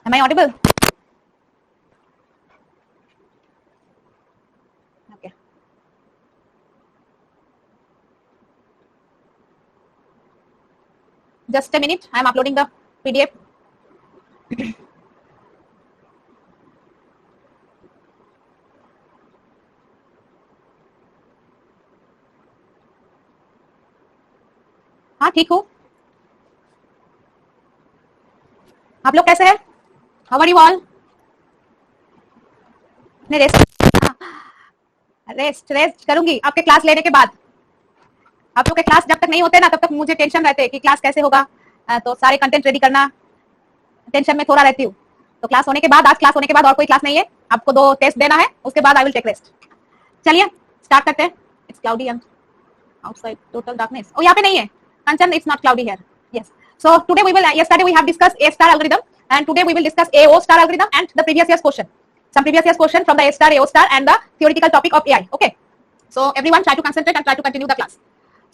Am I audible? Okay. Just a minute. I am uploading the PDF. हाँ ठीक हूँ. आप लोग कैसे हैं? How are you all? ने रेस्ट करूंगी आपके क्लास लेने के बाद. आप लोग के क्लास जब तक नहीं होते ना तब तक मुझे टेंशन रहते कि क्लास कैसे होगा, तो सारे कंटेंट रेडी करना टेंशन में थोड़ा रहती हूँ. तो क्लास होने के बाद, आज क्लास होने के बाद और कोई क्लास नहीं है, आपको 2 टेस्ट देना है, उसके बाद आई विल टेक रेस्ट. चलिए स्टार्ट करते हैं. It's cloudy and outside total darkness. ओ यहाँ पे नहीं है Kanchan, it's not cloudy here. Yes. So today we will, yesterday we have discussed A star algorithm and today we will discuss AO star algorithm and the previous year's question. Some previous year's question from the A star, AO star and the theoretical topic of AI. Okay. So everyone try to concentrate and try to continue the class.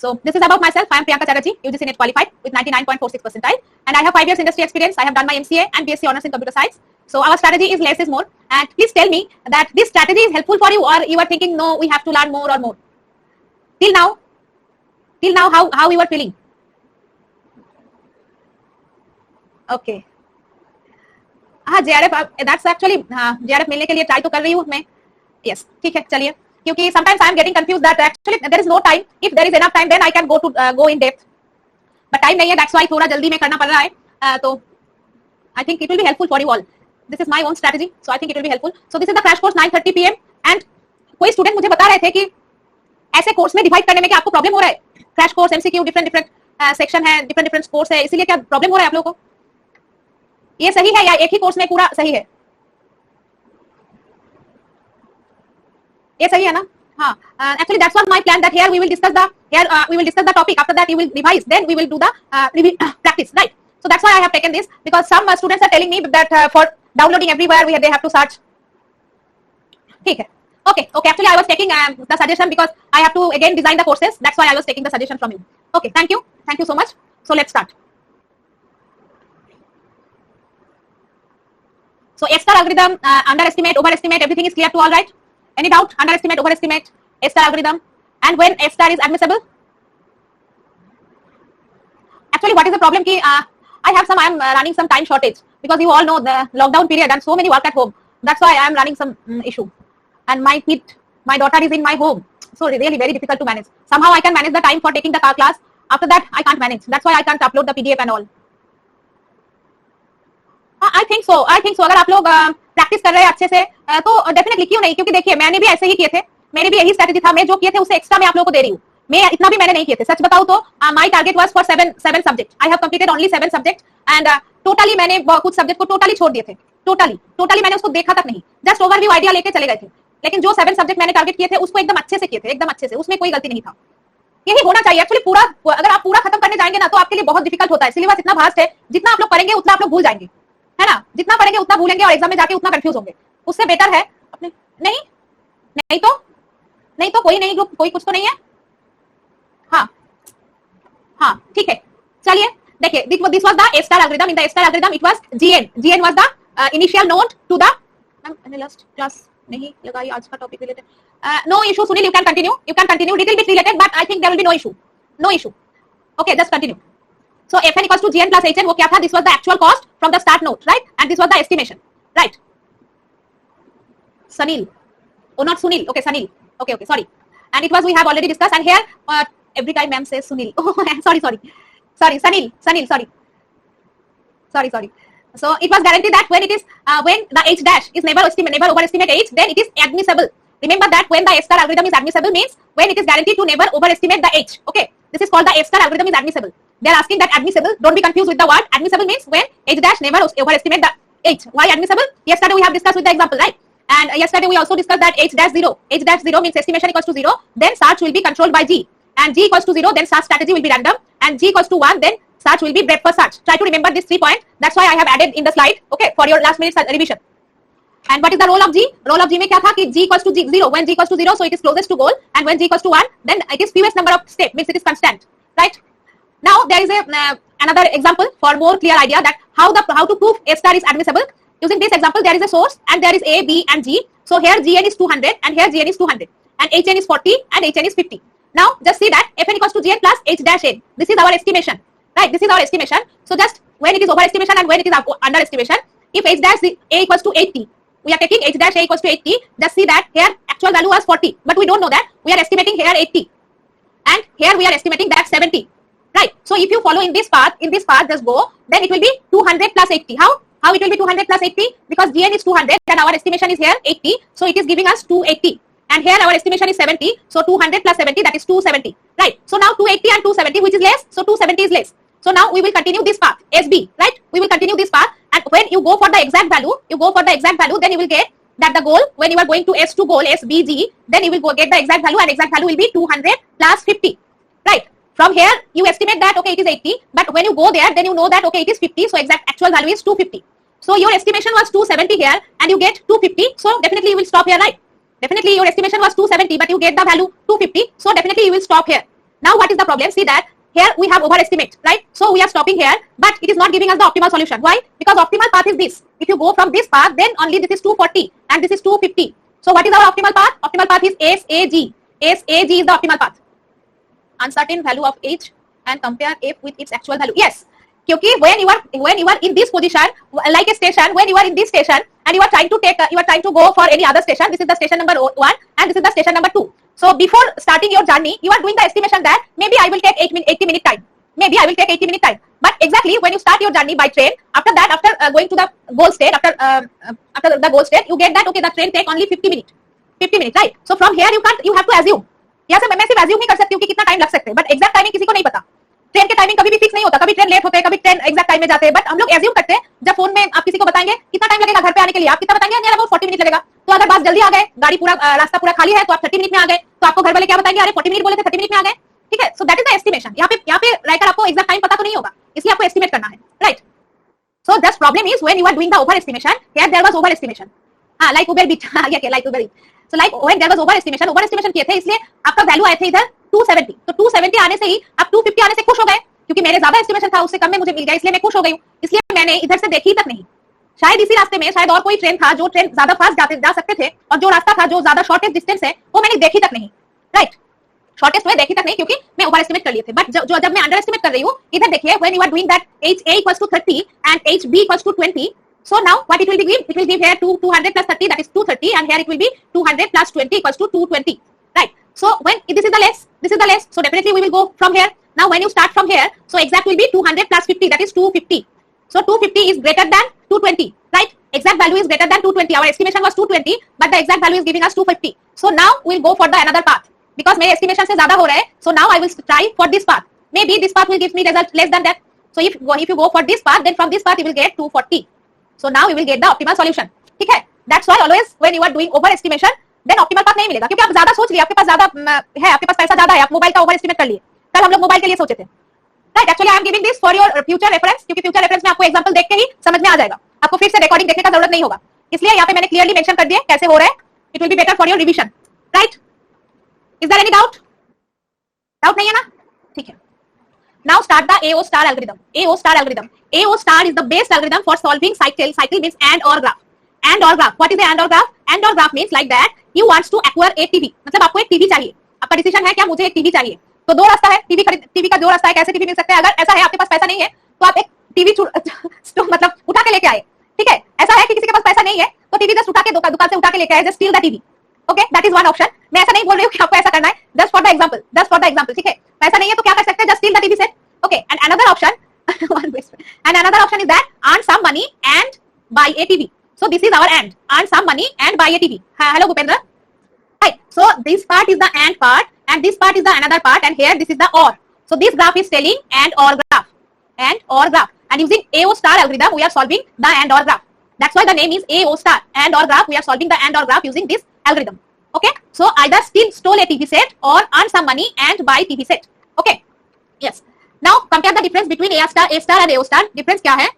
So this is about myself. I am Priyanka Chatterjee, UGC NET qualified with 99.46 percentile and I have 5 years industry experience. I have done my MCA and BSc honors in computer science. So our strategy is less is more. And please tell me that this strategy is helpful for you or you are thinking no, we have to learn more or more. Till now how you are feeling? Okay. हाँ JRF, that's actually JRF मिलने के लिए try तो कर रही हूँ मैं. Yes ठीक है चलिए, क्योंकि sometimes I am getting confuse that actually there is no time. If there is enough time then I can go in depth, but time नहीं है, दैट्स व्हाई थोड़ा जल्दी में करना पड़ रहा है. तो I think it will be helpful for you all. This is my own strategy, so I think it will be helpful. So this is the crash course 9:30 PM and कोई student मुझे बता रहे थे कि ऐसे कोर्स में divide करने में क्या आपको प्रॉब्लम हो रहा है? Crash course MCQ different section है, डिफरेंट कोर्स है, इसीलिए क्या प्रॉब्लम हो रहा है आप लोगों को? ये सही है या एक ही कोर्स में पूरा सही है? ये सही है ना? हाँ. Actually that's was my plan that here we will discuss the topic. After that you will revise. Then we will do the practice, right? So that's why I have taken this because some students are telling me that for downloading everywhere they have to search. ठीक है. Okay. Actually I was taking the suggestion because I have to again design the courses. That's why I was taking the suggestion from you. Okay. Thank you so much. So let's start. So A star algorithm, underestimate, overestimate, everything is clear to all, right? Any doubt? Underestimate, overestimate, A star algorithm, and when A star is admissible? Actually, what is the problem? Ki I am running some time shortage because you all know the lockdown period and so many work at home. That's why I am running some issue. And my daughter is in my home, so really very difficult to manage. Somehow I can manage the time for taking the class. After that, I can't manage. That's why I can't upload the PDF and all. I think so. अगर आप लोग practice कर रहे हैं अच्छे से तो definitely क्यों नहीं, क्योंकि देखिए मैंने भी ऐसे ही किए थे, मेरे भी यही स्ट्रेटजी था. मैं जो किए थे उससे एक्स्ट्रा मैं आप लोगों को दे रही हूँ. मैं इतना भी मैंने नहीं किए थे, सच बताऊं तो my target was for 7 subject. I have completed only 7 subject and totally मैंने कुछ सब्जेक्ट को टोटली छोड़ दिए थे. टोटली मैंने उसको देखा तक नहीं, जस्ट ओवरव्यू आइडिया लेके चले गए थे. लेकिन जो 7 सब्जेक्ट मैंने टारगेट किए थे उसको एकदम अच्छे से किए थे, एकदम अच्छे से, उसमें कोई गलती नहीं था. यही होना चाहिए एक्चुअली. पूरा अगर आप पूरा खत्म करने जाएंगे ना तो आपके लिए बहुत डिफिकल्ट होता है. सिलेबस इतना वास्ट है, जितना आप लोग पढ़ेंगे उतना आप लोग भूल जाएंगे, है ना? जितना पढ़ेंगे उतना भूलेंगे और एग्जाम में जाके उतना कंफ्यूज होंगे. उससे बेटर है अपने नहीं तो कोई नहीं ग्रुप, कोई कुछ तो नहीं है. हाँ ठीक है चलिए. देखिए this was the A star algorithm. In the A star algorithm it was GN was the initial node to the last class नहीं लगाई आज का topic related. No issue Sunil, you can continue little bit related but I think there will be no issue. Okay, just continue. So Fn equals to Gn plus Hn वो क्या था? This was the actual cost from the start node, right? And this was the estimation, right? Sunil, oh not Sunil, okay Sunil, okay sorry. And it was, we have already discussed, and here every time ma'am says Sunil. Oh sorry Sunil, sorry. So it was guaranteed that when it is when the H dash is never overestimate H, then it is admissible. Remember that when the A star algorithm is admissible means when it is guaranteed to never overestimate the H. Okay, this is called the A star algorithm is admissible. They are asking that admissible. Don't be confused with the word. Admissible means when H dash never overestimate the H. Why admissible? Yesterday we have discussed with the example, right? And yesterday we also discussed that H dash 0. H dash 0 means estimation equals to 0. Then search will be controlled by G. And G equals to 0. Then search strategy will be random. And G equals to 1. Then search will be breadth first search. Try to remember this 3 points. That's why I have added in the slide. Okay, for your last minute revision. And what is the role of G? Role of G में क्या था कि G equals to 0. When G equals to 0, so it is closest to goal. And when G equals to 1, then it is fewest number of step, means it is constant, right? Now there is another example for more clear idea that how to prove A star is admissible. Using this example, there is a source and there is A, B and G. So here Gn is 200 and here Gn is 200 and Hn is 40 and Hn is 50. Now just see that Fn equals to Gn plus H dash n. This is our estimation, right? This is our estimation. So just when it is overestimation and when it is underestimation, if H dash A equals to 80, we are taking H dash A equals to 80. Just see that here actual value was 40, but we don't know that. We are estimating here 80 and here we are estimating that 70, right? So if you follow in this path just go, then it will be 200 plus 80. How it will be 200 plus 80? Because Gn is 200 and our estimation is here 80, so it is giving us 280. And here our estimation is 70, so 200 plus 70, that is 270, right? So now 280 and 270, which is less, so 270 is less. So now we will continue this path, SB, right? We will continue this path, and when you go for the exact value, then you will get that the goal, when you are going to S2 goal, SBG, then you will go get the exact value, and exact value will be 200 plus 50, right? From here, you estimate that, okay, it is 80, but when you go there, then you know that, okay, it is 50, so exact actual value is 250. So your estimation was 270 here, and you get 250, so definitely you will stop here, right? Definitely your estimation was 270, but you get the value 250, so definitely you will stop here. Now what is the problem? See that here we have overestimate, right? So we are stopping here, but it is not giving us the optimal solution. Why? Because optimal path is this. If you go from this path, then only this is 240 and this is 250. So what is our optimal path? Optimal path is SAG. SAG is the optimal path. Uncertain value of H and compare F with its actual value. Yes. Because when you are in this position, like a station, when you are in this station and you are trying to go for any other station, this is the station number 1 and this is the station number 2. So before starting your journey, you are doing the estimation that maybe I will take 80 minute time. Maybe I will take 80 minute time. But exactly when you start your journey by train, after that, after going to the goal state, after the goal state, you get that, okay, the train take only 50 minutes. 50 minutes, right? So from here you have to assume. यहाँ से मैं सिर्फ assume ही कर सकती हूँ कि कितना time लग सकते हैं, but exact timing किसी को नहीं पता. ट्रेन के टाइमिंग कभी भी फिक्स नहीं होता, कभी ट्रेन लेट होते हैं, कभी ट्रेन एग्जैक्ट टाइम में जाते हैं, बट हम लोग एज्यूम करते हैं. जब फोन में आप किसी को बताएंगे कितना टाइम लगेगा घर पे आने के लिए, आप कितना बताएंगे नियर अबाउट 40 मिनट लगेगा. तो अगर बात जल्दी आ गए, गाड़ी पूरा रास्ता पूरा खाली है, तो आप 30 मिनट में आ गए, तो आपको घर वाले क्या बताएंगे, अरे 40 मिनट बोले थे 30 मिनट में आ गए. ठीक है. सो दैट इज द एस्टिमेशन. यहाँ पे राइटर आपको एग्जैक्ट टाइम पता तो नहीं होगा, इसलिए आपको एस्टिमेट करना है, right? So just problem is when you are doing the over estimation, here there was over estimation. Like Uber beach like Uber. So like when there was over estimation किए थे, इसलिए आपका वैल्यू आए थे इधर 270. तो 270 आने से ही आप 250 आने से खुश हो गए, क्योंकि मेरे ज्यादा एस्टिमेशन था, उससे कम में मुझे मिल गया, इसलिए मैं खुश हो गई हूं. इसलिए मैंने इधर से देखी तक नहीं. शायद इसी रास्ते में शायद और कोई ट्रेन था जो ट्रेन ज्यादा फास्ट जा सकते थे, और जो रास्ता था जो ज्यादा शॉर्टेस्ट डिस्टेंस है वो मैंने देखी तक नहीं, राइट? शॉर्टेस्ट में देखी तक नहीं, क्योंकि मैं ओवर एस्टिमेट कर लिए थे. बट जब मैं अंडर एस्टिमेट कर रही हूँ, इधर देखिए, when you are doing that HA equals to 30 and HB equals to 20, so now what it will give? It will give here 200 plus 30, that is 230, and here it will be 200 plus 20 equals to 220, right? So when this is the less, so definitely we will go from here. Now when you start from here, so exact will be 200 plus 50, that is 250. So 250 is greater than 220, right? Exact value is greater than 220. Our estimation was 220, but the exact value is giving us 250. So now we'll go for the another path, because मेरे estimation से ज़्यादा हो रहा है. So now I will try for this path. Maybe this path will give me result less than that. So if you go for this path, then from this path you will get 240. So now you will get the optimal solution. ठीक है? That's why always when you are doing over estimation, then optimal path नहीं मिलेगा, क्योंकि आप ज़्यादा सोच लिए, आपके पास ज़्यादा है, आपके पास पैसा ज़्यादा है, आप मोबाइल का ओवर एस्टिमेट कर लिए. कल हम लोग मोबाइल के लिए सोचे थे, right? Actually I am giving this for your future reference, क्योंकि फ्यूचर रेफरेंस में आपको एग्जांपल देख के ही समझ में आ जाएगा, आपको फिर से रिकॉर्डिंग देखने का जरूरत नहीं होगा. इसलिए यहाँ पे मैंने क्लियरली मेंशन कर दिया कैसे हो रहा है. It will be better for your revision, right? Is there any doubt नहीं है ना? ठीक है. Now start the AO star algorithm. AO star algorithm. AO star is the best algorithm for solving cycle. Cycle means and or graph. And or graph. What is the and or graph? And or graph means like that. You wants to acquire a TV. मतलब आपको एक TV चाहिए. आपका decision है क्या, मुझे एक TV चाहिए. तो दो रास्ता है टीवी का. दो रास्ता है, कैसे टीवी मिल सकता है. अगर ऐसा है आपके पास पैसा नहीं है, तो आप एक टीवी मतलब उठा के लेके आए. ठीक है. ऐसा है कि किसी के पास पैसा नहीं है, तो टीवी जस्ट उठा के दुकान से उठा के लेके आए, just steel the TV. Okay, that is one option. मैं ऐसा नहीं बोल रही हूँ कि आपको ऐसा करना है, जस्ट फॉर द एग्जांपल. ठीक है. पैसा नहीं है तो क्या कर सकते हैं, just steel the TV set. Okay, and another option is that earn some money and buy a TV. So this is our and. Earn some money and buy a TV. Hello, Bhupendra. Right. So this part is the and part, and this part is the another part, and here this is the or. So this graph is telling and or graph. And using AO star algorithm, we are solving the and or graph. That's why the name is AO star. And or graph. We are solving the and or graph using this algorithm. Okay. So either steal a TV set or earn some money and buy TV set. Okay. Yes. Now compare the difference between A star and AO star. Difference क्या है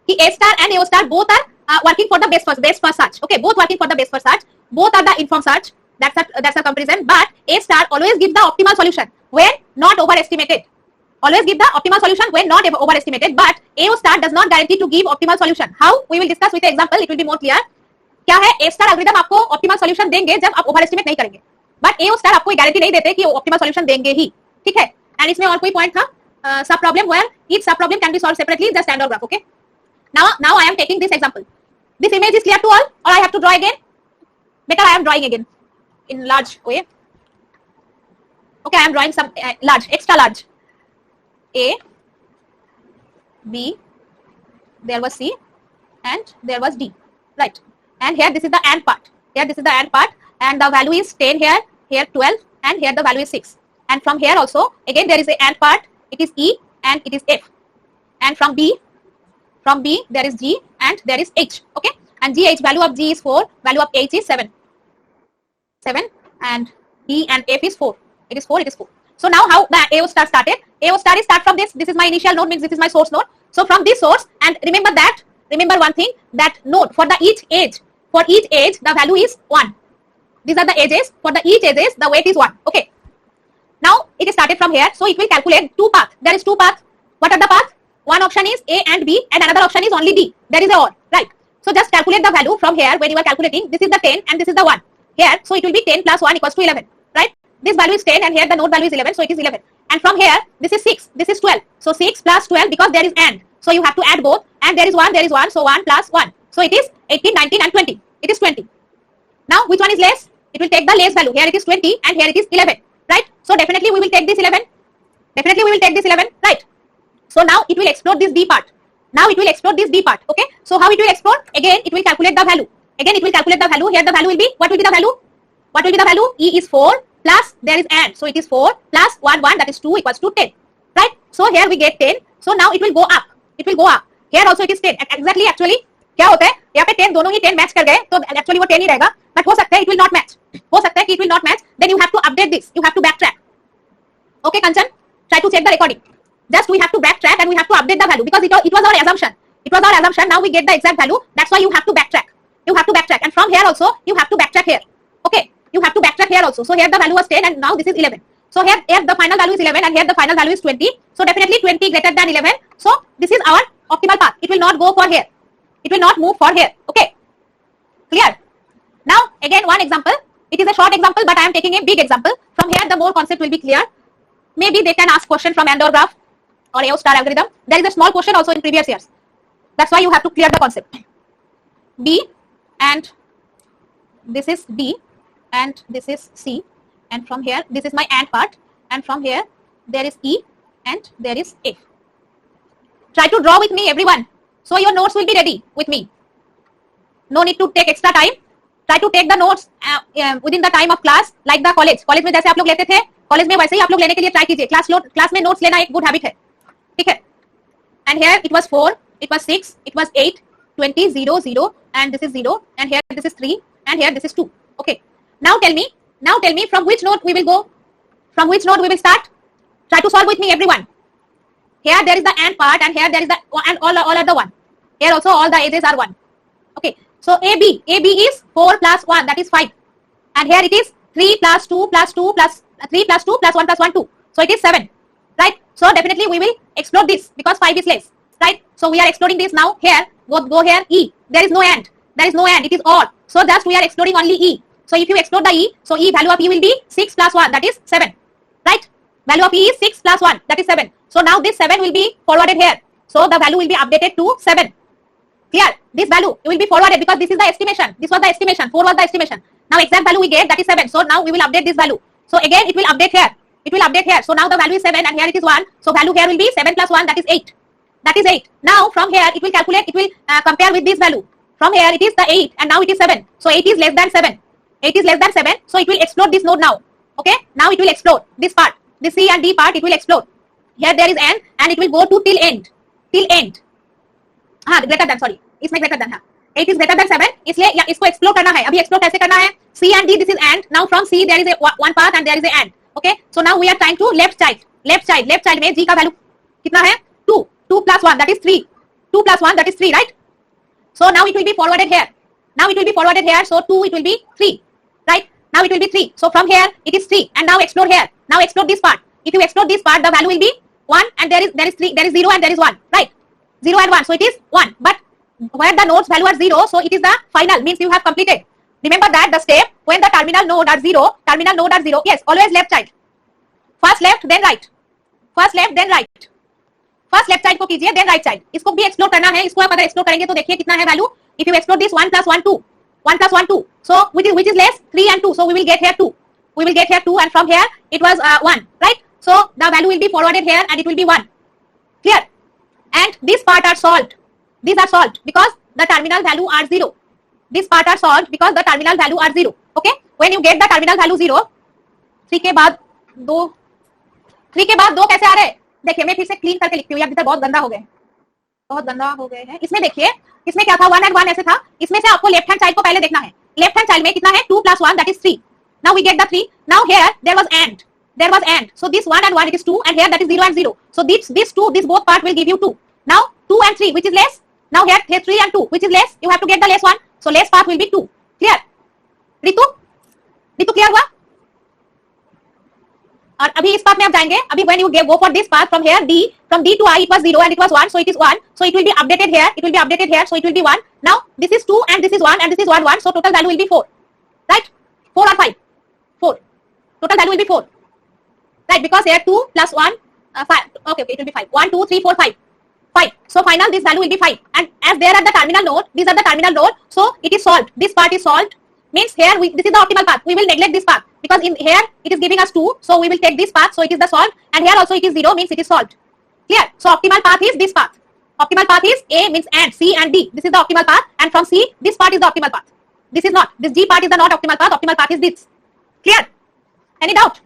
कि A star and AO star both are working for the best first search. Okay, both working for the best first search. Both are the informed search. That's a comparison. But A star always gives the optimal solution when not overestimated. Always give the optimal solution when not overestimated, but AO star does not guarantee to give optimal solution. How? We will discuss with the example. It will be more clear. क्या है, A star algorithm आपको optimal solution देंगे जब आप overestimate नहीं करेंगे, but AO star आपको guarantee नहीं देते कि optimal solution देंगे ही, ठीक है. And इसमें और कोई point था, sub problem where each sub problem can be solved separately, just stand or graph. Okay. Now I am taking this example. This image is clear to all, or I have to draw again? Better I am drawing again in large way. Okay, I am drawing some large, extra large. A, B, there was C, and there was D, right? And here this is the AND part. Here this is the AND part, and the value is 10 here, here 12, and here the value is 6. And from here also, again there is a AND part. It is E and it is F. And from B there is G and there is H. Okay, and GH, value of G is 4, value of H is 7, and E and F is 4. It is 4. It is 4. So now how the AO star started? AO star is start from this. This is my initial node, means this is my source node. So from this source, and remember one thing, that node for each edge the value is 1. These are the edges. For each edges the weight is 1. Okay. Now it is started from here. So it will calculate two paths. There is two paths. What are the paths? One option is A and B, and another option is only D. There is a OR, right? So just calculate the value from here. When you are calculating, this is the 10 and this is the 1 here. So it will be 10 plus 1 equals to 11, right? This value is 10 and here the node value is 11, so it is 11. And from here, this is 6, this is 12. So 6 plus 12, because there is AND. So you have to add both, and there is 1, so 1 plus 1. So it is 18, 19 and 20. It is 20. Now which one is less? It will take the less value. Here it is 20 and here it is 11, right? So definitely we will take this 11. Definitely we will take this 11, right? So now it will explore this D part. Okay? So how it will explore? Again, it will calculate the value. Here the value will be, what will be the value? E is 4 plus there is AND. So it is 4 plus 1, that is 2 equals to 10. Right? So here we get 10. So now it will go up. Here also it is 10. Exactly, actually क्या होता है, यहाँ पे 10 दोनों ही 10 match कर गए तो actually वो 10 ही रहेगा, बट हो सकता है it will not match. Then you have to update this. You have to backtrack. Okay, Kanchan, try to check the recording. Just we have to backtrack and we have to update the value because it was our assumption. Now we get the exact value. That's why you have to backtrack. And from here also you have to backtrack here. Okay, you have to backtrack here also. So here the value was 10 and now this is 11. So here the final value is 11 and here the final value is 20. So definitely 20 greater than 11. So this is our optimal path. It will not go for here. It will not move for here. Okay, clear? Now again one example. It is a short example, but I am taking a big example. From here the more concept will be clear. Maybe they can ask question from AND OR graph or AO star algorithm. There is a small question also in previous years. That's why you have to clear the concept. B and this is D and this is C, and from here this is my AND part, and from here there is E and there is F. Try to draw with me, everyone. So your notes will be ready with me. No need to take extra time. Try to take the notes within the time of class, like the college. College में जैसे आप लोग लेते थे, college में वैसे ही आप लोग लेने के लिए ट्राई कीजिए. क्लास में नोट्स लेना एक गुड हैबिट है, ठीक है? And here it was 4, it was 6, it was 8, 20, 0, 0, and this is 0, and here this is 3, and here this is 2. Okay. Now tell me from which node we will go? From which node we will start? Try to solve with me, everyone. Here there is the AND part, and here there is the and all are the 1. Here also all the edges are 1. Okay. So AB is 4 plus 1, that is 5, and here it is 3 plus 2 plus 2 plus 3 plus 2 plus 1 plus 1 2. So it is 7, right? So definitely we will explore this because 5 is less, right? So we are exploring this now. Here go here E. There is no AND. It is OR. So just we are exploring only E. So if you explore the E, so E value of E will be 6 plus 1, that is 7, right? Value of E is 6 plus 1, that is 7. So now this 7 will be forwarded here. So the value will be updated to 7. Clear? This value will be forwarded because this is the estimation. This was the estimation. 4 was the estimation. Now exact value we get, that is 7. So now we will update this value. So again it will update here. So now the value is 7 and here it is 1. So value here will be 7 plus 1, that is 8. Now from here it will calculate, it will compare with this value. From here it is the 8 and now it is 7. So 8 is less than 7. So it will explore this node now. Okay. Now it will explore this part. This C and D part it will explore. Here there is N and it will go to till end. Greater than, sorry. इसमें greater than है. 8 is greater than 7. इसलिए या इसको explore करना है. अभी explore कैसे करना है? C and D, this is AND. Now from C there is a one path and there is a AND. Okay. So now we are trying to left child में G का value कितना है? 2. 2 plus 1, that is 3. 2 plus 1, that is 3, right? So now it will be forwarded here. So 2 it will be 3, right? Now it will be 3. So from here it is 3 and now explore here. Now explore this part. If you explore this part, the value will be 1 and there is 3, there is 0 and there is 1, right? 0 and 1, so it is 1. But where the nodes value are 0, so it is the final, means you have completed. Remember that the step when the terminal node are 0, yes, always left side. First left then right, first left then right, first left side को कीजिए then right side. इसको भी explore करना है. इसको आप अगर explore करेंगे तो देखिए कितना है value. If you explore this 1 plus 1 2, 1 plus 1 2, so which is less 3 and 2, so we will get here 2, we will get here 2 and from here it was 1, right? So the value will be forwarded here and it will be 1. Clear? And this part are solved, these are solved because the terminal value are 0. This part are solved because the terminal value are 0. Okay, when you get the terminal value 0, 3 के बाद 2, 3 के बाद 2 कैसे आ रहे हैं? देखिए मैं फिर से क्लीन करके लिखती हूँ, यार बहुत गंदा हो गए, बहुत गंदा हो गए हैं. इसमें देखिए, इसमें क्या था 1 and 1 ऐसे था. इसमें से आपको लेफ्ट हैंड साइड को पहले देखना है. लेफ्ट हैंड साइड में कितना है 2 plus 1, that is 3. Now we get the 3. Now here there was and, so this 1 and 1 it is 2 and here that is 0 and 0. So this 2, this both part will give you 2. Now 2 and 3 which is less. Now here 3 and 2 which is less. You have to get the less one. So less part will be 2. Clear? Ritu clear हुआ? और अभी इस part में आप जाएंगे. अभी when you go for this path from here D, from D to I it was 0 and it was 1, so it is 1, so it will be updated here, it will be updated here, so it will be 1. Now this is 2 and this is 1 and this is 1 1, so total value will be 4, right? 4 or 5? 4. Total value will be 4, right? Because here 2 plus 1 5. Okay, it will be 5. 1 2 3 4 5. 5. So final this value will be 5. And as there are the terminal node, these are the terminal node, so it is solved. This part is solved. Means here this is the optimal path. We will neglect this path because in here it is giving us 2, so we will take this path, so it is the solved. And here also it is 0, means it is solved. Clear? So optimal path is this path. Optimal path is A means and, C and D. This is the optimal path, and from C this part is the optimal path. This is not. This G part is the not optimal path. Optimal path is this. Clear? Any doubt?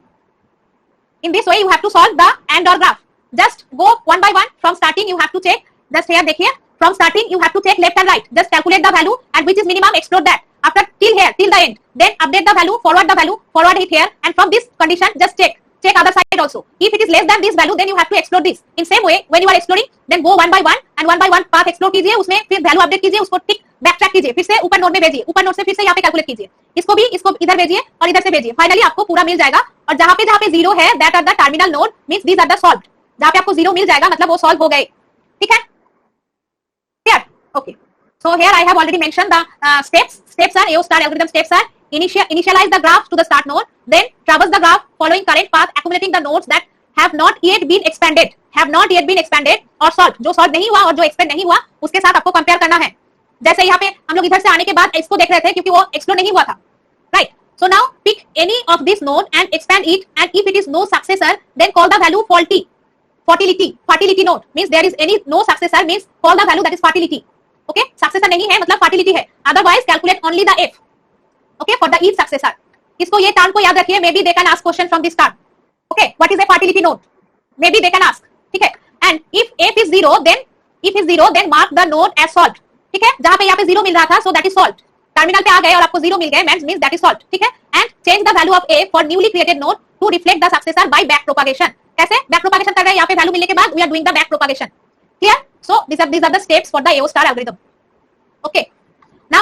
In this way you have to solve the AND OR graph. Just go one by one. From starting you have to check. Just here देखिए. From starting you have to check left and right. Just calculate the value and which is minimum, explode that. After till here, till the end, then update the value, forward it here, and from this condition just check other side also. If it is less than this value, then you have to explode this. In same way, when you are exploring, then go one by one and one by one path explore कीजिए, उसमें फिर value update कीजिए, उसको टिक backtrack कीजिए, फिर से ऊपर node में भेजिए, ऊपर नोड से फिर से यहाँ पे कैलकुलेट कीजिए, इसको इधर भेजिए और इधर से भेजिए. फाइनली आपको पूरा मिल जाएगा. और जहाँ पे 0 है, that are the terminal node, means these are the solved. जहाँ पे आपको 0 मिल जाएगा मतलब वो solve हो गए. ठीक है? Clear? Okay. So here I have already mentioned the steps. Steps are AO star algorithm. Steps are initialize the graph to the start node, then traverse the graph following current path, accumulating the nodes that have not yet been expanded, और solved. जो solve नहीं हुआ और जो expand नहीं हुआ उसके साथ आपको compare करना है. जैसे यहाँ पे हम लोग इधर से आने के बाद इसको देख रहे थे क्योंकि वो explore नहीं हुआ था, right? So now pick any of this node and expand it, and if it is no successor, then call the value fertility node. Means there is any no successor, means call the value that is fertility. Okay, successor नहीं है मतलब fertility है. Otherwise calculate only the F. Okay, for the each successor. इसको ये term को याद रखिए. Maybe they can ask question from this term. Okay, what is a fertility node? Maybe they can ask. ठीक है. And if F is 0, then mark the node as solved. ठीक है. जहाँ पे यहाँ पे 0 मिल रहा था, so that is solved. Terminal पे आ गए और आपको 0 मिल गए, means that is solved. ठीक है. And change the value of A for newly created node to reflect the successor by back propagation. कैसे back propagation कर रहे हैं? यहाँ पे value मिलने के बाद we are doing the back propagation. Clear? So these are the steps for the AO star algorithm. Okay. Now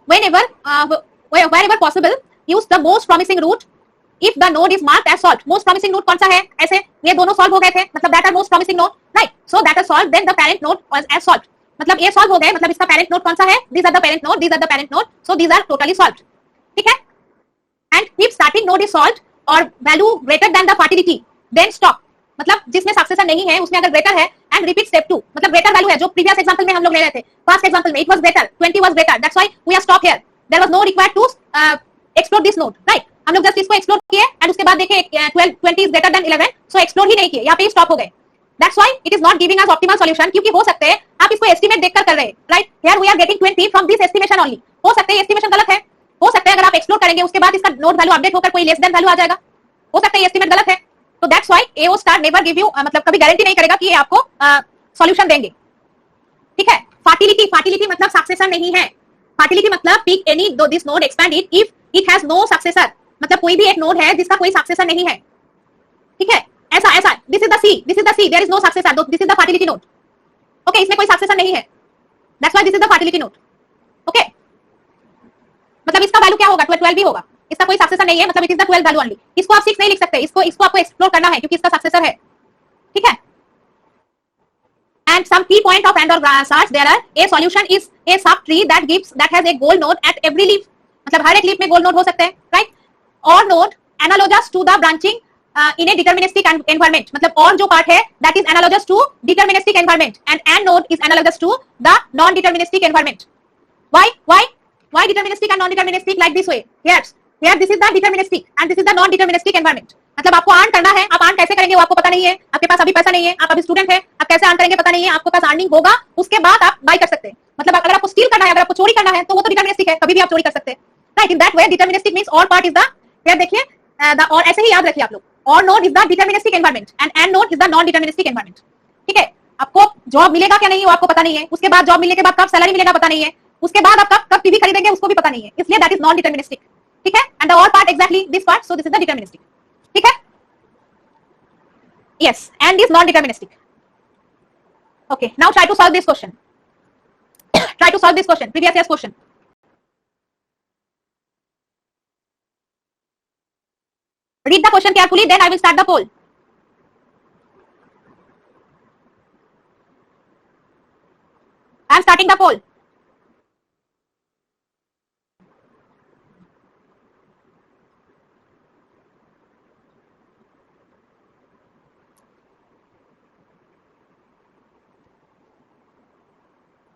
wherever possible, use the most promising route if the node is marked as solved. Most promising node कौन सा है? ऐसे ये दोनों solve हो गए थे, मतलब that are most promising node, right? So that are solved, then the parent node was as solved. मतलब ये solve हो गए, मतलब इसका parent node कौन सा है? These are the parent node, these are the parent node, so these are totally solved. ठीक है? And if starting node is solved or value greater than the fertility, then stop. मतलब जिसमें successor नहीं है उसमें अगर ग्रेटर है and repeat step 2, मतलब ग्रेटर वैल्यू है जो प्रीवियस एग्जांपल में हम लोग ले रहे थे. फर्स्ट एग्जांपल में it was greater, 20 was greater, that's why we are stop here. There was no required to explore this node, right? हम लोग जस्ट इसको एक्सप्लोर किए एंड उसके बाद देखे 20 is greater than 11, so explore ही नहीं किए, यहाँ पे स्टॉप हो गए. That's why it is not giving us optimal solution, क्योंकि हो सकते हैं आप इसको एस्टीमेट देखकर कर रहे हैं, right? Here we are getting 20 from this estimation only. हो सकते हैं एस्टिमेशन गलत है, हो सकता है अगर आप एक्सप्लोर करेंगे उसके बाद इसका नोड वैल्यू अपडेट होकर कोई लेस देन वैल्यू आ जाएगा, हो सकता है एस्टिमेट गलत है. तो that's why AO star never give you, मतलब कभी गारंटी नहीं करेगा कि ये आपको सॉल्यूशन देंगे. ठीक है? फर्टिलिटी मतलब सक्सेसर नहीं है. फर्टिलिटी मतलब पिक एनी दो this node, expand it if it has no successor, मतलब कोई भी एक नोड है जिसका कोई सक्सेसर नहीं है. ठीक है? ऐसा this is the C, there is no successor, this is the fertility node. Okay, इसमें कोई सक्सेसर नहीं है, that's why this is the fertility node. Okay, मतलब इसका वैल्यू क्या होगा? 12 भी होगा. इसका कोई सक्सेसर नहीं है, मतलब it is the 12 value only. इसको आप 6 नहीं लिख सकते, इसको आपको एक्सप्लोर करना है क्योंकि इसका सक्सेसर है. ठीक है? and some key point of AND or SARs there are a solution is a sub tree that has a goal node at every leaf, मतलब हर एक लीफ में गोल नोड हो सकते हैं, राइट, और node analogous to the branching in a deterministic environment, मतलब और जो पार्ट है that is analogous to deterministic environment and node is analogous to the non deterministic environment. Why deterministic and non deterministic like this way? Here this is the deterministic and this is the non deterministic environment. मतलब आपको earn करना है, आप earn कैसे करेंगे वो आपको पता नहीं है, आपके पास अभी पैसा नहीं है, आप अभी स्टूडेंट है, आप कैसे अर्न करेंगे पता नहीं है, आपके पास अर्निंग होगा उसके बाद आप बाय कर सकते हैं, मतलब अगर आपको स्टील करना है, अगर आपको चोरी करना है तो वो तो डिटरमिनिस्टिक है, कभी भी आप चोरी कर सकते हैं, right. In that way deterministic means all part is the, फिर देखिए और ऐसे ही याद रखिए आप लोग, और node is the deterministic environment and node is the non deterministic environment. ठीक है, आपको जॉब मिलेगा क्या नहीं वो आपको पता नहीं है, उसके बाद जॉब मिलने के बाद कब सैलरी मिलेगा पता नहीं है, उसके बाद आप कब टीवी खरीदेंगे उसको भी पता नहीं है, इसलिए दैट इज नॉन डिटरमिनिस्टिक. ठीक है, and the all part exactly this part, so this is the deterministic. ठीक है, yes, and is non deterministic. Okay, now try to solve this question. Try to solve this question, previous year's question. Read the question carefully, then I will start the poll. I am starting the poll.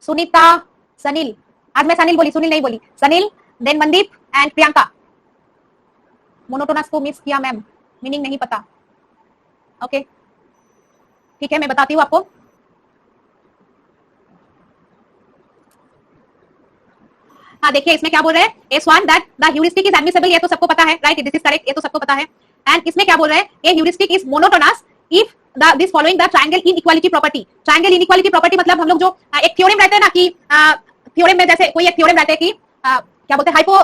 Sunita, Sanil, आज मैं सनील बोली, सुनील नहीं बोली, Sanil, then Mandeep and Priyanka. Monotonous को miss किया ma'am, meaning नहीं पता. Okay, ठीक है, मैं बताती हूँ आपको. हाँ देखिए इसमें क्या बोल रहे हैं, S1 that the heuristic is admissible, ये तो सबको पता है, राइट, दिस इज करेक्ट, ये तो सबको पता है. एंड इसमें क्या बोल रहे हैं, a heuristic is monotonous if this following the triangle inequality property. Triangle inequality property मतलब हम लोग जो एक थ्योरम रहता है ना, कि थ्योरम में जैसे कोई एक थ्योरम रहता है कि क्या बोलते हैं, हाइपो,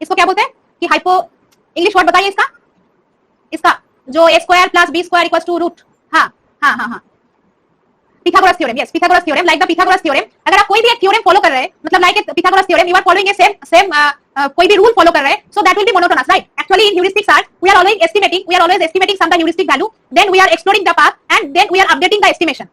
इसको क्या बोलते हैं कि हाइपो, इंग्लिश वर्ड बताइए इसका जो a square plus b square equals to root. हाँ Pythagoras theorem, yes Pythagoras theorem, like the Pythagoras theorem. अगर आप कोई भी एक थ्योरम फॉलो कर रहे हैं, मतलब like Pythagoras theorem, you are following a same कोई भी रूल फॉलो कर रहे हैं, so that will be monotonous, right. Actually in heuristics are we are always estimating some the heuristic value, then we are exploring the path and then we are updating the estimation,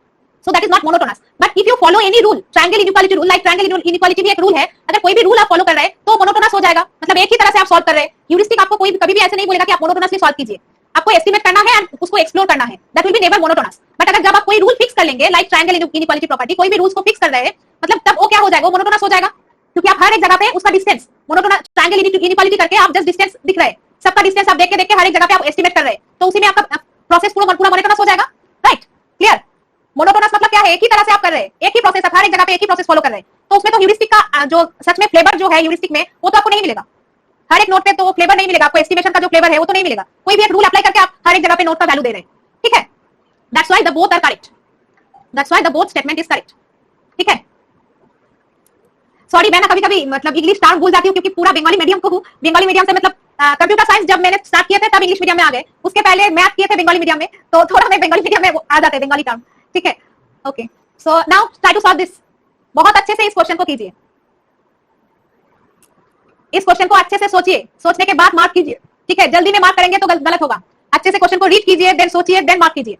so that is not monotonous. But if you follow any rule, triangle inequality rule, like triangle inequality भी एक rule है, अगर कोई भी rule आप follow कर रहे हैं तो मोनोटोनस हो जाएगा, मतलब एक ही तरह से आप सॉल्व कर रहे हैं. ह्यूरिस्टिक आपको कोई कभी भी ऐसे नहीं बोलेगा कि आप मोनोटोनसली सॉल्व कीजिए, आपको एस्टिमेट करना है और उसको एक्सप्लोर करना है, that will be never monotonous. But अगर जब आप कोई रूल फिक्स कर लेंगे, लाइक ट्रायंगल इनइक्वालिटी प्रॉपर्टी, कोई भी रूल्स को फिक्स कर रहे हैं, मतलब तब वो क्या हो जाएगा, वो मोनोटोनस हो जाएगा, क्योंकि आप हर एक जगह पे उसका डिस्टेंस, मोनोटोनस ट्रायंगल इनइक्वालिटी करके आप जस्ट डिस्टेंस दिख रहे हैं, सबका डिस्टेंस आप देख के हर एक जगह पे आप एस्टिमेट कर रहे हैं, तो उसी में आपका प्रोसेस पूरा मोनोटोनस हो जाएगा, राइट. क्लियर. मोनोटोनस मतलब क्या है, एक ही तरह से आप कर रहे हैं, एक ही प्रोसेस, आप हर एक जगह पे एक ही प्रोसेस फॉलो कर रहे हैं, तो उसमें तो ह्यूरिस्टिक का जो सच में फ्लेवर जो है ह्यूरिस्टिक में, वो तो आपको नहीं मिलेगा. हर एक नोट पे तो फ्लेवर नहीं मिलेगा आपको, एस्टिमेशन का जो फ्लेवर है वो तो नहीं मिलेगा. कोई भी एक रूल अप्लाई करके आप हर एक जगह पे नोट का वैल्यू दे रहे हैं. ठीक है, that's why the both are correct, that's why the both statement is correct. ठीक है, सॉरी मैं ना कभी-कभी मतलब इंग्लिश टर्म भूल जाती हूं, क्योंकि पूरा बंगाली मीडियम को हूं. बंगाली मीडियम से मतलब कंप्यूटर साइंस जब मैंने स्टार्ट किए थे तब इंग्लिश मीडियम में आ गए, उसके पहले मैथ किए थे बंगाली मीडियम में, तो थोड़ा मैं बंगाली मीडियम में आ जाते हैं बंगाली टर्म. ठीक है, okay, so now try to solve this. बहुत अच्छे से इस क्वेश्चन को कीजिए, इस क्वेश्चन को अच्छे से सोचिए, सोचने के बाद मार्क कीजिए. ठीक है, जल्दी में मार्क करेंगे तो गलत होगा. अच्छे से क्वेश्चन को रीड कीजिए, देन सोचिए, देन मार्क कीजिए.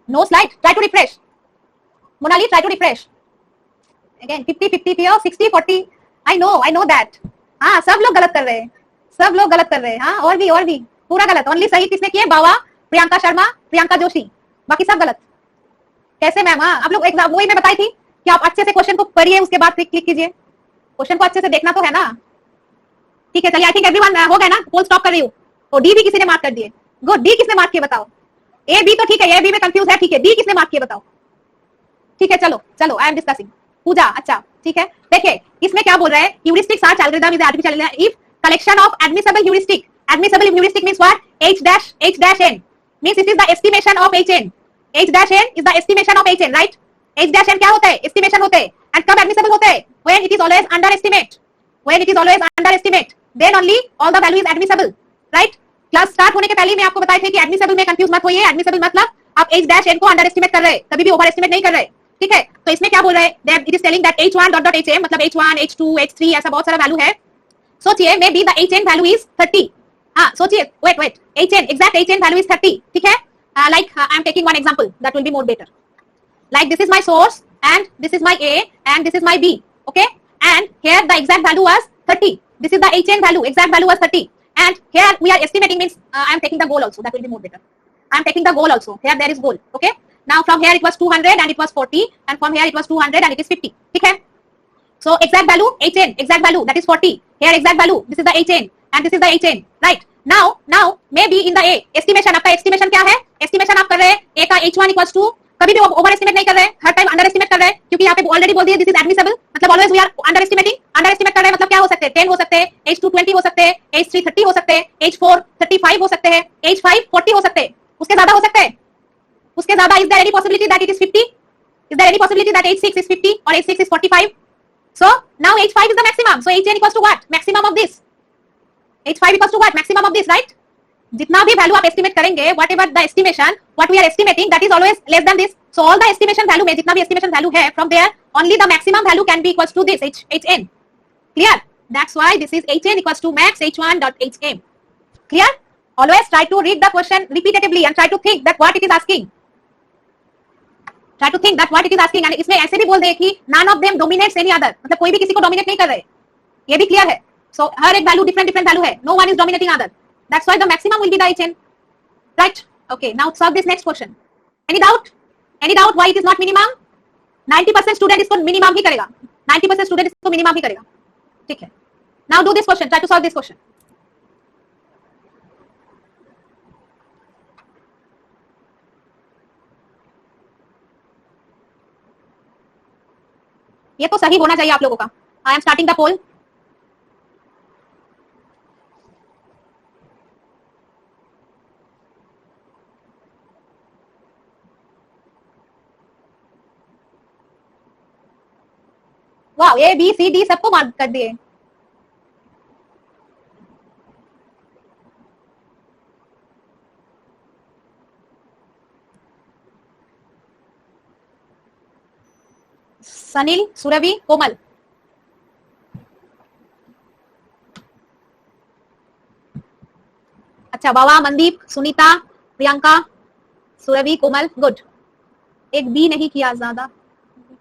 No slide. Try to refresh. Monali, try to refresh. Again, 50-50 here, 60-40. I know that. हाँ, सब लोग गलत कर रहे हैं, सब लोग गलत कर रहे हैं. हाँ, और भी पूरा गलत. ओनली सही किसने किए, बावा, प्रियंका शर्मा, प्रियंका जोशी, बाकी सब गलत. कैसे मैम? हाँ, आप लोग एग्जाम वही मैं बताई थी कि आप अच्छे से क्वेश्चन को पढ़िए, उसके बाद क्लिक कीजिए. क्वेश्चन को अच्छे से देखना तो है ना. ठीक है, चलिए, आई थिंक एवरीवन हो गया ना. पोल स्टॉप कर रही हूँ. और डी भी किसी ने मार्क कर दिए. गुड. डी किसने मार्क किए बताओ. ए बी तो ठीक है, ए बी में कंफ्यूज है, ठीक है. डी किसने मार्क किए बताओ. ठीक है, चलो आई एम डिस्कसिंग. पूजा, अच्छा ठीक है. देखिए इसमें क्या बोल रहा है, heuristics are algorithm is artificial if collection of admissible heuristic means what, h n means it is the estimation of h n. h n is the estimation of h n, right. h n क्या होता है, estimation होते हैं. And कब admissible होते हैं, when it is always under estimate, then only all the value is admissible, right. Class start होने के पहले मैं आपको बताई थी कि एडमिसिबल में कंफ्यूज मत होइए. एडमिसिबल मतलब आप h n को अंडर एस्टिमेट कर रहे हैं, कभी भी ओवर एस्टिमेट नहीं कर रहे. ठीक है, तो इसमें क्या बोल रहा है, that it is telling that h1 dot dot hm मतलब h1 h2 h3 ऐसा बहुत सारा वैल्यू है। सोचिए may be the hn value is 30। हाँ सोचिए, wait hn exact hn value is 30, ठीक है। Like I am taking one example that will be more better. Like this is my source and this is my A and this is my B, okay, and here the exact value was 30. This is the hn value, exact value was 30, and here we are estimating, means I am taking the goal also, that will be more better. I am taking the goal also, here there is goal, okay. Now from here it was 200 and it was 40, and from here it was 200 and it is 50, ठीक है। So exact value hn, exact value that is 40, here exact value this is the hn and this is the hn, right। now maybe in the A estimation, आपका estimation क्या है, estimation आप कर रहे हैं A का h1 equals to, कभी भी ओवर एस्टिमेट नहीं कर रहे हैं, हर टाइम अंडर एस्टिमेट कर रहे हैं, क्योंकि यहाँ पे ऑलरेडी बोल दिया दिस इज एडमिसेबल, मतलब always we are under estimating. Under estimate कर रहे हैं मतलब क्या हो सकते हैं, 10 हो सकते हैं, h2 20 हो सकते हैं, h3 30 हो सकते हैं, h4 35 हो सकते हैं, h5 40 हो सकते हैं, उसके ज्यादा हो सकते हैं, उसके ज्यादा। Is there any possibility that it is 50? Is there any possibility that h6 is 50 और h6 is 45? So now h5 is the maximum, so hn equals to what, maximum of this. h5 equals to what, maximum of this, right. जितना भी value आप estimate करेंगे, whatever the estimation what we are estimating that is always less than this. So all the estimation value में जितना भी estimation value है, from there only the maximum value can be equals to this hn. Clear? That's why this is hn equals to max h1 dot hm. Clear? Always try to read the question repetitively and try to think that what it is asking. Try to think that what it is asking, and इसमें ऐसे भी बोल दे कि none of them dominates any other, मतलब कोई भी किसी को dominate नहीं कर रहे, ये भी clear है। So हर एक value different value है, no one is dominating other. That's why the maximum will be the hn. Right? Okay. Now solve this next question. Any doubt? Any doubt why it is not minimum? 90% student इसको minimum ही करेगा, 90% student इसको minimum ही करेगा, ठीक है। Now do this question, try to solve this question. ये तो सही होना चाहिए आप लोगों का। I am starting the poll. वाह, ए बी सी डी सबको मार्क कर दिए। सनील, सुरभि, कोमल। अच्छा, बाबा, मनदीप, सुनीता, प्रियंका, सुरभि, कोमल, गुड। एक बी नहीं किया ज्यादा,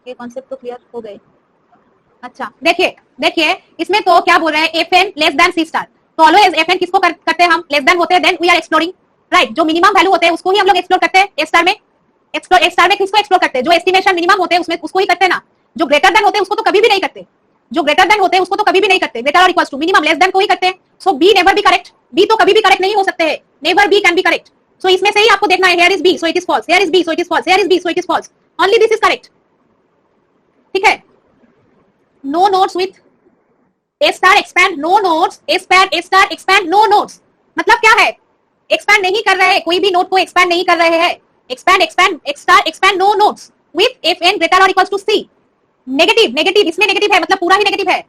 ये कॉन्सेप्ट तो क्लियर हो गए। अच्छा, देखिए इसमें तो क्या बोल रहे हैं, FN less than C star. तो ऑलवेज FN किसको करते हैं हम, लेस देन होते हैं, then we are exploring, right. जो मिनिमम वैल्यू होते हैं उसको ही हम लोग एक्सप्लोर करते हैं। A स्टार में किसको एक्सप्लोर करते हैं, जो एस्टिमेशन मिनिमम होते हैं उसमें उसको ही करते हैं ना। जो ग्रेटर देन होते हैं उसको तो कभी भी नहीं करते, जो ग्रेटर देन होते हैं उसको तो कभी भी नहीं करते। ग्रेटर और equals to minimum less than को ही करते हैं। So B never B correct, B तो कभी भी करेक्ट नहीं हो सकते हैं, never B can B correct. So इसमें से ही आपको देखना है, here is B so it is false, here is B so it is false, here is B so it is false, only this is correct, ठीक है। No nodes with A star expand, no nodes, A star expand, no nodes। मतलब क्या है, expand नहीं कर रहे हैं, कोई भी नोड को expand नहीं कर रहे हैं। expand expand no nodes with FN greater or equals to C। Negative इसमें नेगेटिव है, मतलब पूरा ही नेगेटिव है,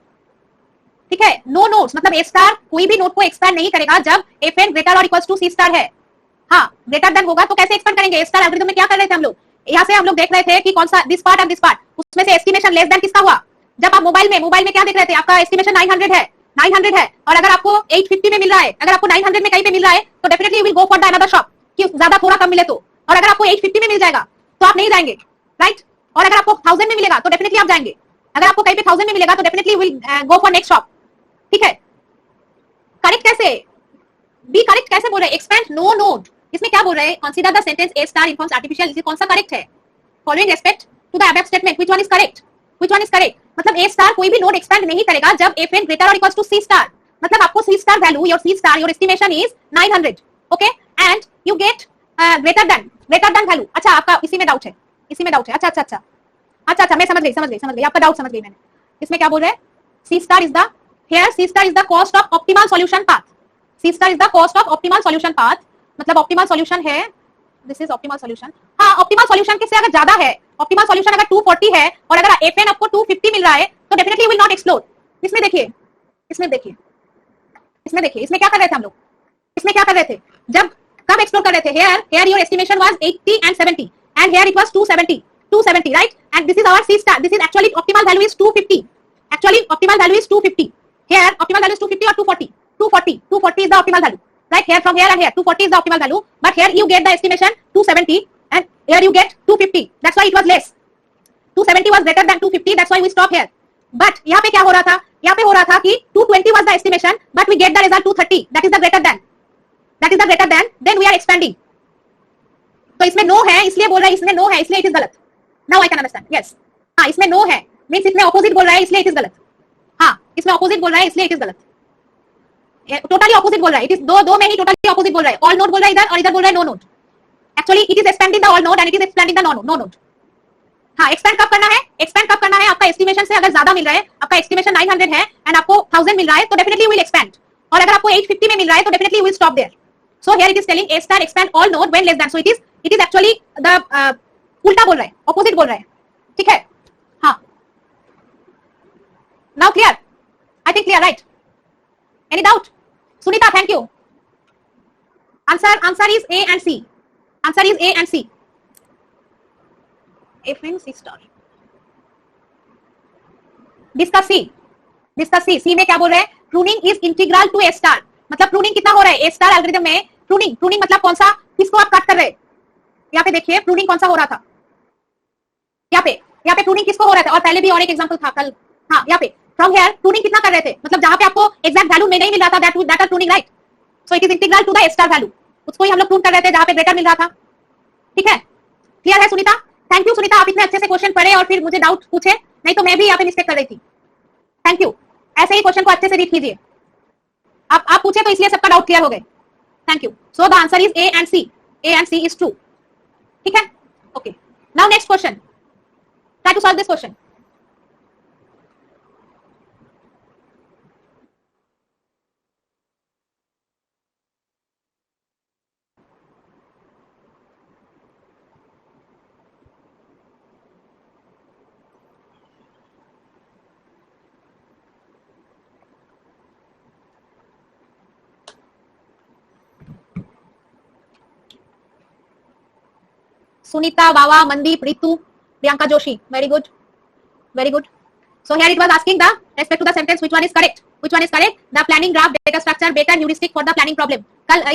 ठीक है। नो नोड्स मतलब A स्टार कोई भी नोड को एक्सपैंड नहीं करेगा जब FN ग्रेटर और इक्वल्स टू C स्टार है। हाँ, ग्रेटर देन होगा तो कैसे एक्सपेंड करेंगे। A स्टार एल्गोरिथम में क्या कर रहे थे हम लोग, यहाँ से हम लोग देख रहे थे कि कौन सा this part and this part, उसमें से एस्टिमेशन लेस देन किसका हुआ। जब आप मोबाइल में क्या देख रहे थे, आपका एस्टिमेशन 900 है और अगर आपको 850 में मिल रहा है, अगर आपको 900 में कहीं पे मिल रहा है तो definitely you will go for the another shop कि ज्यादा थोड़ा कम मिले तो। और अगर आपको 850 में मिल जाएगा तो आप नहीं जाएंगे, राइट। और अगर आपको 1000 में मिलेगा तो डेफिनेटली आप जाएंगे। अगर आपको कहीं पे 1000 में मिलेगा तो definitely will go for next shop, ठीक है। करेक्ट कैसे, बी करेक्ट कैसे बोल रहे हैं, एक्सपेंड नो नोड। इसमें क्या बोल रहे हैं, consider the sentence A star informs artificial, इसे कौन सा करेक्ट है। Following respect to the above statement which one is correct, which one is correct. मतलब ए स्टार कोई भी नोड एक्सपेंड नहीं करेगा जब FN ग्रेटर और इक्वल्स टू C स्टार। मतलब आपको C star value, your C star, your estimation is 900, okay, and you get greater than value. अच्छा, आपका इसी में डाउट है, अच्छा, मैं समझ गई आपका डाउट समझ गई मैंने। इसमें क्या बोल रहे हैं, C star is the, here C star is the cost of optimal solution path. C star is the cost of optimal solution path, मतलब ऑप्टिमल सॉल्यूशन है, दिस इज ऑप्टिमल सॉल्यूशन। हाँ, ऑप्टिमल सॉल्यूशन किससे अगर ज्यादा है, optimal solution अगर 240 है और अगर FN आपको 250 मिल रहा है तो डेफिनेटली विल नॉट एक्सप्लोर। इसमें देखिए इसमें क्या कर रहे थे हम लोग, इसमें क्या कर रहे थे, जब कब एक्सप्लोर कर रहे थे, here your estimation was 80 and 70 and here it was 270। 270, right? And this is our C star. This is actually optimal value is 250. Actually, optimal value is 250. Here, optimal value is 250 or 240. 240. 240 is the optimal value. Right here, from here and here, 240 is the optimal value. But here you get the estimation 270, and here you get 250. That's why it was less. 270 was greater than 250. That's why we stop here. But यहाँ पे क्या हो रहा था? यहाँ पे हो रहा था कि 220 was the estimation, but we get the result 230. That is the greater than. That is the greater than. Then we are expanding. तो इसमें नो है, इसलिए बोल रहा है इसमें नो है, इसलिए इट इज गलत. Now I can understand. Yes, हाँ इसमें नो है, मींस इसमें ऑपोजिट बोल रहा है इसलिए इट इज गलत. हाँ इसमें ऑपोजिट बोल रहा है इसलिए इट इज गलत. टोटली ऑपोजिट बोल रहा है. इट इज दो में ही टोटली ऑपोजिट बोल रहा है. ऑल नोड बोल रहा है इधर और इधर बोल रहा है no node. Actually it is expanding the all node and it is expanding the no node. हाँ एक्सपेंड कब करना है? एक्सपेंड कब करना है? आपका एस्टिमेशन से अगर ज्यादा मिल रहा है, आपका एस्टिमेशन 900 है एंड आपको 1000 मिल रहा है, तो डेफिनेटली विल एक्सपेंड. और अगर आपको 850 में मिल रहा है तो definitely will stop there. So here it is telling A star expand all node when less than. So it is actually the उल्टा बोल रहा है, ऑपोजिट बोल रहा है. ठीक है. हाँ now clear? I think clear, right? Any doubt? Sunita, thank you. Answer is A and C. Answer is A and C. F and C star. Discuss C. C में क्या बोल रहे हैं? Pruning is integral to A star. मतलब pruning कितना हो रहा है A star एल्गोरिथम में? प्रूनिंग मतलब कौन सा? किसको आप कट कर रहे हैं? यहाँ पे देखिए प्रूनिंग कौन सा हो रहा था. यहाँ पे प्रूनिंग किसको हो रहा था? और पहले भी और एक एग्जांपल था कल. हाँ यहाँ पे फ्रॉम हियर प्रूनिंग कितना कर रहे थे? मतलब जहां पे आपको एग्जैक्ट वैल्यू में नहीं मिल रहा था, that are pruning, right? So it is integral to the A star value. उसको ही हम लोग प्रूव कर रहे थे जहां पे ग्रेटर मिल रहा था. ठीक है, क्लियर है सुनीता? थैंक यू सुनीता, आप इतने अच्छे से क्वेश्चन पढ़े और फिर मुझे डाउट पूछे, नहीं तो मैं भी यहाँ पे मिस्टेक कर रही थी. Thank you. ऐसे ही क्वेश्चन को अच्छे से रीड कीजिए. आप पूछे तो इसलिए सबका डाउट क्लियर हो गए. Thank you. So the answer is A and C. A and C is true. ठीक है, okay. Now next question. Try to solve this question. Sunita, Baba, Mandeep, Ritu, Priyanka Joshi. Very good. Very good. So here it was asking the respect to the sentence which one is correct. Which one is correct? The planning graph, data structure, better heuristic for the planning problem.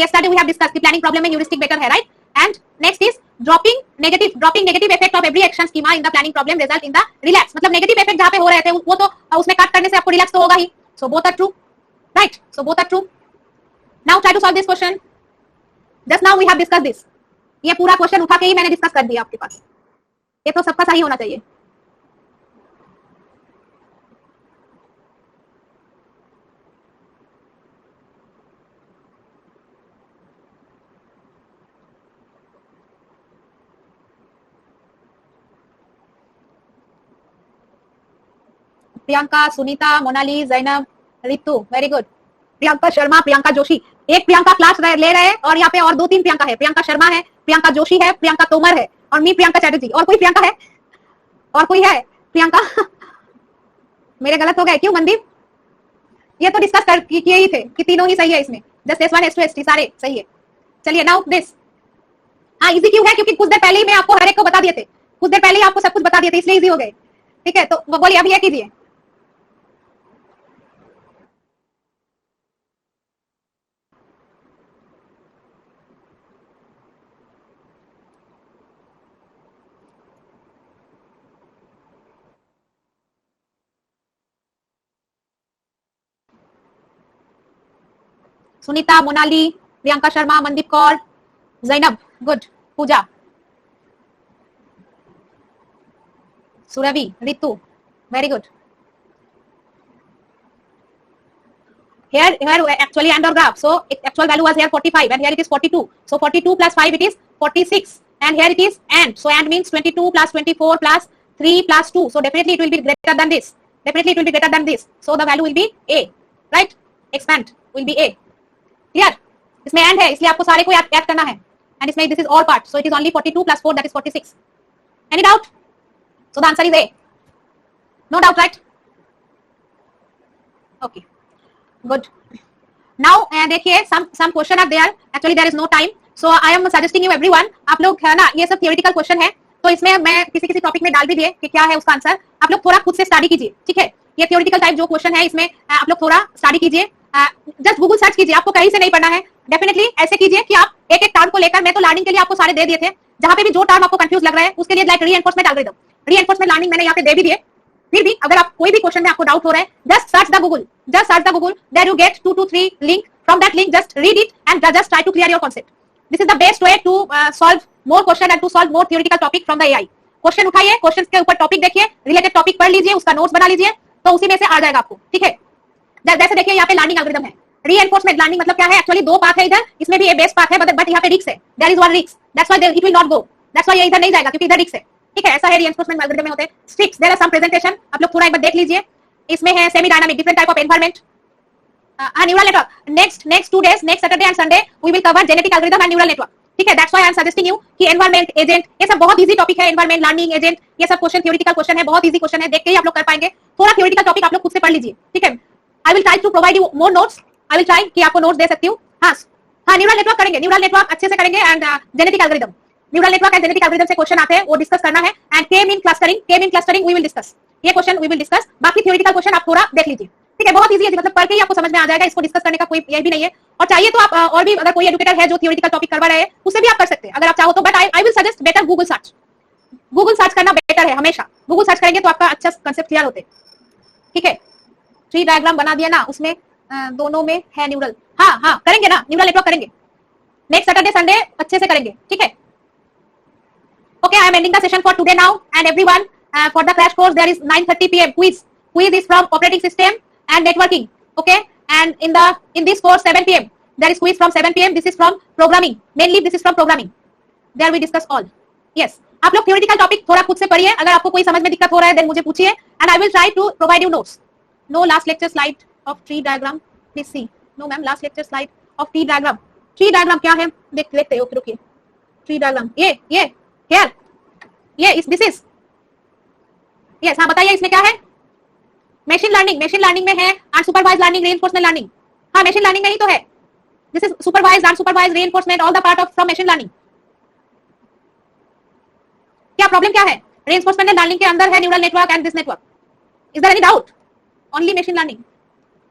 Yesterday we have discussed the planning problem में heuristic better है, right? And next is dropping negative effect of every action schema in the planning problem result in the relax. मतलब negative effect जहाँ पे हो रहे थे वो तो उसमें कट करने से आपको relax तो होगा ही. So both are true, right? So both are true. Now try to solve this question. Just now we have discussed this. ये पूरा क्वेश्चन उठा के ही मैंने डिस्कस कर दिया आपके पास. ये तो सबका सही होना चाहिए. Priyanka, Sunita, Monali, Zainab, Ritu, very good. प्रियंका शर्मा, प्रियंका जोशी. एक प्रियंका क्लास ले रहे हैं और यहाँ पे और 2-3 प्रियंका है. प्रियंका शर्मा है, प्रियंका जोशी है, प्रियंका तोमर है और मी प्रियंका चैटर्जी. और कोई प्रियंका है? और कोई है प्रियंका? मेरे गलत हो गए क्यों मनदीप? ये तो डिस्कस कर किए ही थे कि तीनों ही सही है इसमें. जस्ट S1 S2 S3 सारे सही है. चलिए नाउ दिस. हाँ इजी क्यों है? क्योंकि कुछ देर पहले ही मैं आपको हर एक को बता दिए थे. कुछ देर पहले ही आपको सब कुछ बता दिए थे, इसलिए इजी हो गए. ठीक है, तो बोलिए अभी ये कीजिए. Sunita, Monali, Priyanka Sharma, Mandeep Kaur, Zainab, good. Pooja, Surbhi, Ritu, very good. Here actually and or graph. So actual value was here 45 and here it is 42. So 42 plus 5 it is 46 and here it is and. So and means 22 plus 24 plus 3 plus 2. So definitely it will be greater than this. Definitely it will be greater than this. So the value will be A, right? Expand will be A. Clear? इसमें and है इसलिए आपको सारे को याद करना है. And इसमें this is all part. So it is only 42 plus 4 that is 46. Any doubt? So the answer is A. No doubt, right? Okay. Good. Now देखिए some question are there. Actually there is no time. So I am suggesting you everyone. आप लोग है ना ये सब theoretical question है. तो इसमें मैं किसी किसी टॉपिक में डाल भी दिए कि क्या है उसका आंसर, आप लोग थोड़ा खुद से स्टडी कीजिए, ठीक है। ये थ्योरेटिकल टाइप जो क्वेश्चन है इसमें आप लोग थोड़ा स्टडी कीजिए, जस्ट गूगल सर्च कीजिए, आपको कहीं से नहीं पढ़ना है। डेफिनेटली ऐसे कीजिए कि आप एक एक टर्म को लेकर, मैं तो लर्निंग के लिए आपको सारे दे दिए थे, जहां पे भी जो टर्म आपको कंफ्यूज लग रहा है उसके लिए like reinforcement algorithm, reinforcement learning मैंने यहाँ पे दे भी दिए। फिर भी अगर आप कोई भी क्वेश्चन में आपको डाउट हो रहा है, just search the Google, there you get 2 to 3 link, from that link just read it and just try to clear your concept. This is the best way to solve more question and to solve more theoretical topic from the AI. Question उठाइए, question के ऊपर topic देखिए, related topic पढ़ लीजिए, उसका notes बना लीजिए, तो उसी में से आ जाएगा आपको, ठीक है। जैसे देखिए यहाँ पे लर्निंग एल्गोरिथम है, रीइंफोर्समेंट लर्निंग मतलब क्या है, एक्चुअली दो पाथ है इधर, इसमें भी ये बेस्ट पाथ है, बट यहाँ पे रिस्क है, there is one risk, that's why it will not go, that's why ये इधर नहीं जाएगा क्योंकि इधर रिस्क है, ठीक है। ऐसा है रीइंफोर्समेंट एल्गोरिथम में होते हैं स्ट्रिक्स, देयर आर सम प्रेजेंटेशन, आप लोग पूरा एक बार देख लीजिए। इसमें है semi dynamic, different type of environment, neural network. Next 2 days, next Saturday and Sunday we will cover genetic algorithm and neural network, ठीक है। That's why I am suggesting you कि एनवायरनमेंट, एजेंट, ये सब बहुत इजी टॉपिक है, environment, learning, agent, ये सब question theoretical question है, बहुत इजी क्वेश्चन है, देख के ही आप लोग कर पाएंगे। थोड़ा थ्योरेटिकल टॉपिक आप लोग खुद से पढ़ लीजिए, ठीक है। I will try to provide you more notes, I will try कि आपको नोट्स दे सकती हूँ। हाँ, न्यूरल नेटवर्क करेंगे, न्यूरल नेटवर्क अच्छे से करेंगे and genetic algorithm, neural network and genetic algorithm से क्वेश्चन आते हैं, वो डिस्कस करना है। And K mean clustering we will discuss, ये क्वेश्चन वी विल डिस्कस। बाकी थ्योरेटिकल क्वेश्चन आप थोड़ा देख लीजिए, ठीक है। बहुत इजी है, मतलब पढ़ के ही आपको समझ में आ जाएगा, इसको डिस्कस करने का कोई ये भी नहीं है। और चाहिए तो आप और भी, अगर कोई एजुकेटर है जो थ्योरेटिकल टॉपिक करवा रहे हैं, उससे भी आप कर सकते हैं अगर आप चाहो तो, but I will suggest better Google search, Google search करना बेटर है हमेशा। गूगल सर्च करेंगे तो आपका अच्छा कंसेप्ट क्लियर होते, ठीक है। ट्री डायग्राम बना दिया ना, उसमें दोनों में है न्यूरल, हाँ करेंगे ना, न्यूरल नेटवर्क करेंगे नेक्स्ट सैटरडे संडे, अच्छे से करेंगे, ठीक है। Okay, I am ending the session for today now and everyone, for the crash course there is 9:30 PM quiz is from operating system and networking, okay, and in this course 7 PM there is quiz from 7 PM, this is from programming, mainly this is from programming, there we discuss all, yes। आप लोग theoretical topic थोड़ा खुद से पढ़िए, अगर आपको कोई समझ में दिक्कत हो रहा है देन मुझे पूछिए and I will try to provide you notes. No last lecture slide of tree diagram, please see. No ma'am, last lecture slide of tree diagram, tree diagram क्या है देख लेते हो, रुकिए। ट्री डायग्राम ये हियर, ये इस दिस इज, यस, हाँ बताइए इसमें क्या है। मशीन लर्निंग में है, अनसुपरवाइज्ड लर्निंग, रीइंफोर्समेंट लर्निंग, हाँ मशीन लर्निंग में ही तो है। This is supervised, unsupervised, reinforcement, all the part of from machine learning. क्या प्रॉब्लम क्या है, रीइंफोर्समेंट एंड लर्निंग के अंदर है neural network and this network, is there any doubt? Only machine learning,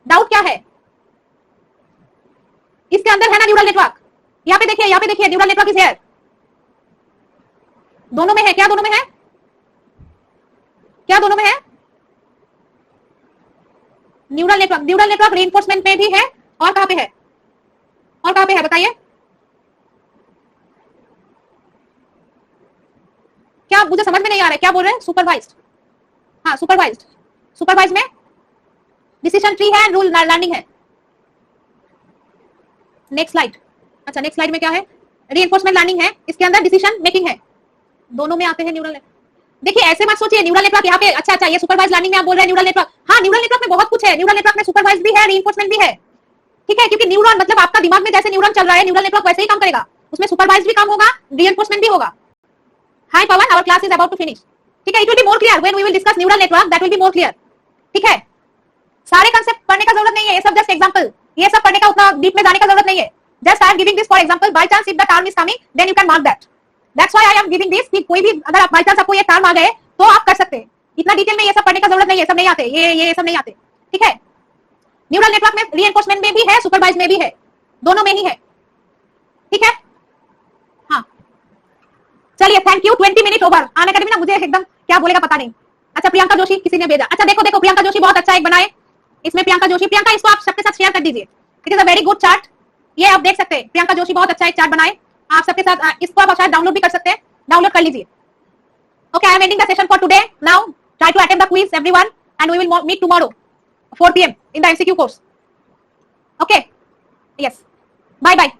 doubt क्या है? इसके अंदर है ना न्यूरल नेटवर्क, यहाँ पे देखिए न्यूरल नेटवर्क इज हियर, दोनों में है, क्या दोनों में है, क्या दोनों में है? न्यूरल नेटवर्क रीइंफोर्समेंट में भी है, और कहां पे है, और कहां पे है बताइए? क्या मुझे समझ में नहीं आ रहा है, क्या बोल रहे हैं? सुपरवाइज्ड, हाँ सुपरवाइज्ड में डिसीजन ट्री है, रूल लर्निंग है। नेक्स्ट स्लाइड, अच्छा नेक्स्ट स्लाइड में क्या है, रीइंफोर्समेंट लर्निंग है, इसके अंदर डिसीजन मेकिंग है, दोनों में आते हैं न्यूरल। देखिए ऐसे मत सोचिए न्यूरल नेटवर्क यहाँ पे, अच्छा ये सुपरवाइज्ड लर्निंग में आप बोल रहे हैं न्यूरल नेटवर्क, हाँ न्यूरल नेटवर्क में बहुत कुछ है, न्यूरल नेटवर्क में सुपरवाइज्ड भी है, रीइंफोर्समेंट भी है, ठीक है। क्योंकि न्यूरॉन मतलब आपका दिमाग में जैसे न्यूरॉन चल रहा है, न्यूरल नेटवर्क वैसे ही काम करेगा, उसमें सुपरवाइज्ड भी काम होगा, रीइंफोर्समेंट भी होगा। Hi Pawan, our class is about to finish, ठीक है। It will be more clear when we will discuss neural network, that will be more clear, ठीक है। सारे कांसेप्ट पढ़ने का जरूरत नहीं है, ये सब जस्ट एग्जांपल, ये सब पढ़ने का उतना डीप में जाने का जरूरत नहीं है, just I am giving this for example, by chance if the term is coming then you can mark that, that's why I am giving this, कि कोई भी अगर आप बाय चांस आपको ये टर्म आ गए तो आप कर सकते हैं, इतना डिटेल में ये सब पढ़ने का जरूरत नहीं है, सब नहीं आते, ये सब नहीं आते, ठीक है। न्यूरल नेटवर्क में रीइंफोर्समेंट में भी है, सुपरवाइज्ड में भी है, दोनों में ही है, ठीक है। हाँ चलिए, थैंक यू। 20 मिनट ओवर, आने का भी ना मुझे एकदम क्या बोलेगा पता नहीं। अच्छा प्रियंका जोशी किसी ने भेजा, अच्छा देखो प्रियंका जोशी बहुत अच्छा एक बनाए, इसमें प्रियंका इसको आप सबके साथ शेयर कर दीजिए, it is a very good chart, ये आप देख सकते हैं, प्रियंका जोशी बहुत अच्छा एक चार्ट बनाए, आप सबके साथ, इसको आप शायद डाउनलोड भी कर सकते हैं, डाउनलोड कर लीजिए। Okay, I am ending the session for today. Now, try to attend the quiz, everyone, and we will meet tomorrow, 4 PM in the MCQ course. Okay? Yes. Bye bye.